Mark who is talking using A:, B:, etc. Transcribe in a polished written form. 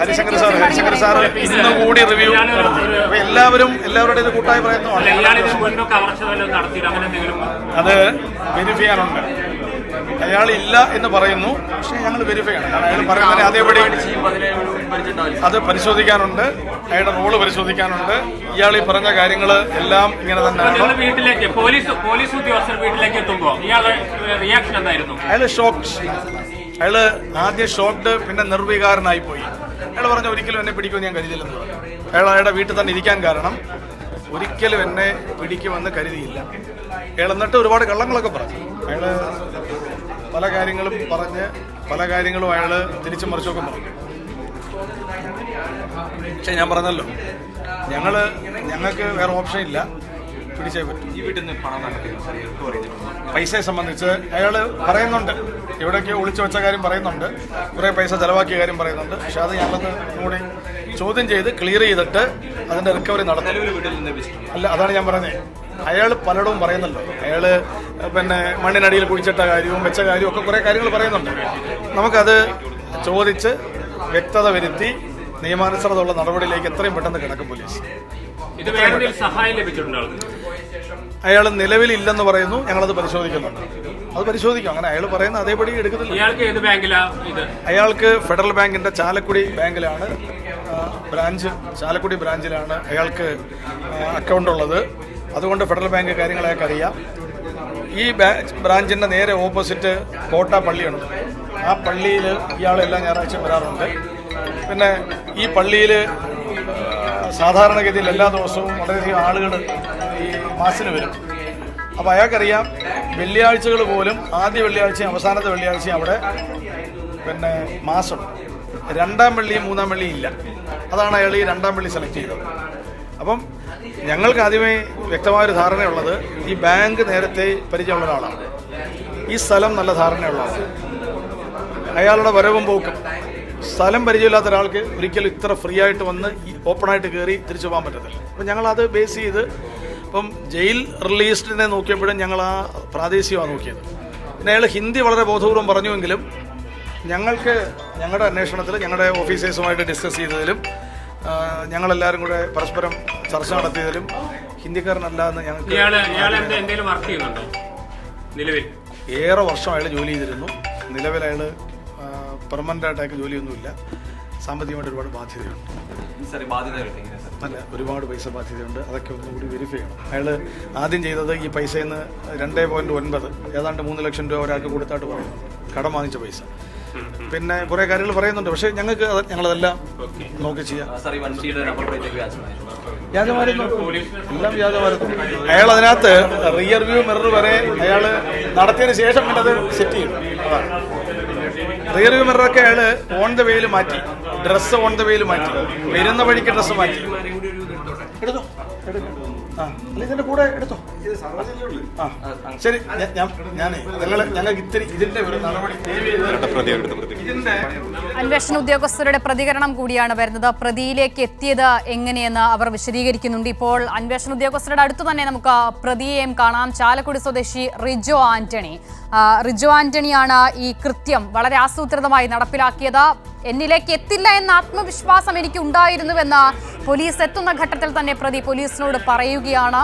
A: Harishankar sir ഇന്ന് കൂടി review. അപ്പൊ എല്ലാവരുടെയും കൂട്ടായി പറയുന്നു അത് വെരിഫൈ ചെയ്യാനുണ്ട്. അയാൾ ഇല്ല എന്ന് പറയുന്നു, പക്ഷെ ഞങ്ങൾ വെരിഫൈ ചെയ്യണം. കാരണം അയാൾ പറയുന്നതിന് അതേപടി അത് പരിശോധിക്കാനുണ്ട്, അയാളുടെ റോള് പരിശോധിക്കാനുണ്ട്. ഇയാൾ ഈ പറഞ്ഞ കാര്യങ്ങൾ എല്ലാം ഇങ്ങനെ തന്നെയാണ്.
B: വീട്ടിലേക്ക് പോലീസ് ഉദ്യോഗസ്ഥർ വീട്ടിലേക്ക് എത്തുമ്പോൾ റിയാക്ഷൻ എന്തായിരുന്നു?
A: അയാള് ആദ്യം ഷോക്ക്ഡ്, പിന്നെ നിർവികാരനായി പോയി. അയാൾ പറഞ്ഞ ഒരിക്കലും എന്നെ പിടിക്കുമെന്ന് ഞാൻ കരുതിയില്ലെന്ന് പറഞ്ഞു. അയാളുടെ വീട്ടിൽ തന്നെ ഇരിക്കാൻ കാരണം ഒരിക്കലും എന്നെ പിടിക്കുമെന്ന് കരുതിയില്ല. അയാൾ എന്നിട്ട് ഒരുപാട് കള്ളങ്ങളൊക്കെ പറഞ്ഞു. അയാള് പല കാര്യങ്ങളും പറഞ്ഞ് പല കാര്യങ്ങളും അയാള് തിരിച്ചു മറിച്ചൊക്കെ പറഞ്ഞു. പക്ഷെ ഞാൻ പറഞ്ഞല്ലോ, ഞങ്ങൾക്ക് വേറെ ഓപ്ഷൻ ഇല്ല, പിടിച്ചേ പറ്റും.
C: ഈ വീട്ടിൽ നിന്ന് പണം
A: പൈസയെ സംബന്ധിച്ച് അയാൾ പറയുന്നുണ്ട്, എവിടെയൊക്കെയോ ഒളിച്ചു വെച്ച കാര്യം പറയുന്നുണ്ട്, കുറേ പൈസ ചെലവാക്കിയ കാര്യം പറയുന്നുണ്ട്. പക്ഷെ അത് ഞങ്ങളത് കൂടി ചോദ്യം ചെയ്ത് ക്ലിയർ ചെയ്തിട്ട് അതിന്റെ റിക്കവറി നടത്തും. അല്ല, അതാണ് ഞാൻ പറഞ്ഞത്. അയാൾ പലയിടവും പറയുന്നല്ലോ, അയാൾ പിന്നെ മണ്ണിനടിയിൽ കുഴിച്ചിട്ട കാര്യവും വെച്ച കാര്യവും ഒക്കെ കുറേ കാര്യങ്ങൾ പറയുന്നുണ്ട്. നമുക്കത് ചോദിച്ച് വ്യക്തത വരുത്തി നിയമാനുസൃതമുള്ള നടപടിയിലേക്ക് എത്രയും പെട്ടെന്ന് കിടക്കും പോലീസ്. അയാൾ നിലവിലില്ലെന്ന് പറയുന്നു, ഞങ്ങളത് പരിശോധിക്കുന്നുണ്ട്. അത് പരിശോധിക്കും. അങ്ങനെ അയാൾ പറയുന്ന അതേപടി എടുക്കുന്നില്ല. അയാൾക്ക് ഫെഡറൽ ബാങ്കിന്റെ ചാലക്കുടി ബാങ്കിലാണ് ബ്രാഞ്ച്, ചാലക്കുടി ബ്രാഞ്ചിലാണ് അയാൾക്ക് അക്കൗണ്ട് ഉള്ളത്. അതുകൊണ്ട് ഫെഡറൽ ബാങ്ക് കാര്യങ്ങൾ അയാൾക്ക് അറിയാം. ഈ ബ്രാഞ്ചിന്റെ നേരെ ഓപ്പോസിറ്റ് കോട്ട പള്ളിയുണ്ട്. ആ പള്ളിയിൽ ഇയാൾ എല്ലാ ഞായറാഴ്ചയും വരാറുണ്ട്. പിന്നെ ഈ പള്ളിയിൽ സാധാരണഗതിയിൽ എല്ലാ ദിവസവും വളരെയധികം ആളുകൾ ഈ മാസിന് വരും. അപ്പോൾ അയാൾക്കറിയാം, വെള്ളിയാഴ്ചകൾ പോലും ആദ്യ വെള്ളിയാഴ്ചയും അവസാനത്തെ വെള്ളിയാഴ്ചയും അവിടെ പിന്നെ മാസമുണ്ട്. രണ്ടാം വെള്ളിയും മൂന്നാം വെള്ളിയും ഇല്ല. അതാണ് അയാൾ ഈ രണ്ടാം വെള്ളി സെലക്ട് ചെയ്തത്. അപ്പം ഞങ്ങൾക്ക് ആദ്യമേ വ്യക്തമായൊരു ധാരണയുള്ളത്, ഈ ബാങ്ക് നേരത്തെ പരിചയമുള്ള ഒരാളാണ്, ഈ സ്ഥലം നല്ല ധാരണയുള്ളതാണ്. അയാളുടെ വരവും പോക്കും, സ്ഥലം പരിചയമില്ലാത്ത ഒരാൾക്ക് ഒരിക്കലും ഇത്ര ഫ്രീ ആയിട്ട് വന്ന് ഓപ്പണായിട്ട് കയറി തിരിച്ചു പോകാൻ പറ്റത്തില്ല. അപ്പം ഞങ്ങളത് ബേസ് ചെയ്ത് ഇപ്പം ജയിൽ റിലീസ്ഡിനെ നോക്കിയപ്പോഴും ഞങ്ങൾ ആ പ്രാദേശികമാണ് നോക്കിയത്. പിന്നെ അയാൾ ഹിന്ദി വളരെ ബോധപൂർവം പറഞ്ഞുവെങ്കിലും ഞങ്ങൾക്ക് ഞങ്ങളുടെ അന്വേഷണത്തിൽ ഞങ്ങളുടെ ഓഫീസേഴ്സുമായിട്ട് ഡിസ്കസ് ചെയ്തതിലും ഞങ്ങളെല്ലാവരും കൂടെ പരസ്പരം ചർച്ച നടത്തിയതിലും ഹിന്ദിക്കാരനല്ല എന്ന് ഞങ്ങൾക്ക് ഏറെ വർഷം അയാൾ ജോലി ചെയ്തിരുന്നു. നിലവിൽ അയാൾ പെർമനന്റ് ആയിട്ട് ജോലിയൊന്നുമില്ല. സാമ്പത്തികമായിട്ട് ഒരുപാട് ബാധ്യതയുണ്ട്. അല്ല, ഒരുപാട് പൈസ ബാധ്യതയുണ്ട്. അതൊക്കെ ഒന്നുകൂടി വെരിഫൈ ചെയ്യണം. അയാൾ ആദ്യം ചെയ്തത് ഈ പൈസയിൽ നിന്ന് 2.9 ഏതാണ്ട് 3 ലക്ഷം രൂപ ഒരാൾക്ക് കൊടുത്തായിട്ട് പറയുന്നു, കടം വാങ്ങിച്ച പൈസ. പിന്നെ കുറേ കാര്യങ്ങൾ പറയുന്നുണ്ട്. പക്ഷേ ഞങ്ങൾക്ക് ഞങ്ങളതെല്ലാം നോക്കി ചെയ്യാം. വ്യാജമായിരുന്നു, എല്ലാം വ്യാജമായിരുന്നു. അയാൾ അതിനകത്ത് റിയർ വ്യൂ മിറർ വരെ അയാൾ നടത്തിയതിന് ശേഷം പിന്നെ അത് സെറ്റ് ചെയ്തു. റിയർ വ്യൂ മിററൊക്കെ അയാൾ ഓൺ ദ വേയിൽ മാറ്റി, ഡ്രസ്സ് ഓൺ ദ വേയിൽ മാറ്റി, വരുന്ന വഴിക്ക് ഡ്രസ്സ് മാറ്റി. എടുത്തോ, ഇതിന്റെ കൂടെ എടുത്തോ. ആ ശരി, ഞങ്ങൾക്ക് ഇത്തിരി ഇതിന്റെ ഒരു നടപടി.
D: അന്വേഷണ ഉദ്യോഗസ്ഥരുടെ പ്രതികരണം കൂടിയാണ് വരുന്നത്. പ്രതിയിലേക്ക് എത്തിയത് എങ്ങനെയെന്ന് അവർ വിശദീകരിക്കുന്നുണ്ട്. ഇപ്പോൾ അന്വേഷണ ഉദ്യോഗസ്ഥരുടെ അടുത്ത് തന്നെ നമുക്ക് പ്രതിയെയും കാണാം. ചാലക്കുടി സ്വദേശി റിജോ ആന്റണിയാണ് ഈ കൃത്യം വളരെ ആസൂത്രിതമായി നടപ്പിലാക്കിയത്. എന്നിലേക്ക് എത്തില്ല എന്ന ആത്മവിശ്വാസം എനിക്ക് ഉണ്ടായിരുന്നുവെന്ന് പോലീസ് എത്തുന്ന ഘട്ടത്തിൽ തന്നെ പ്രതി പോലീസിനോട് പറയുകയാണ്.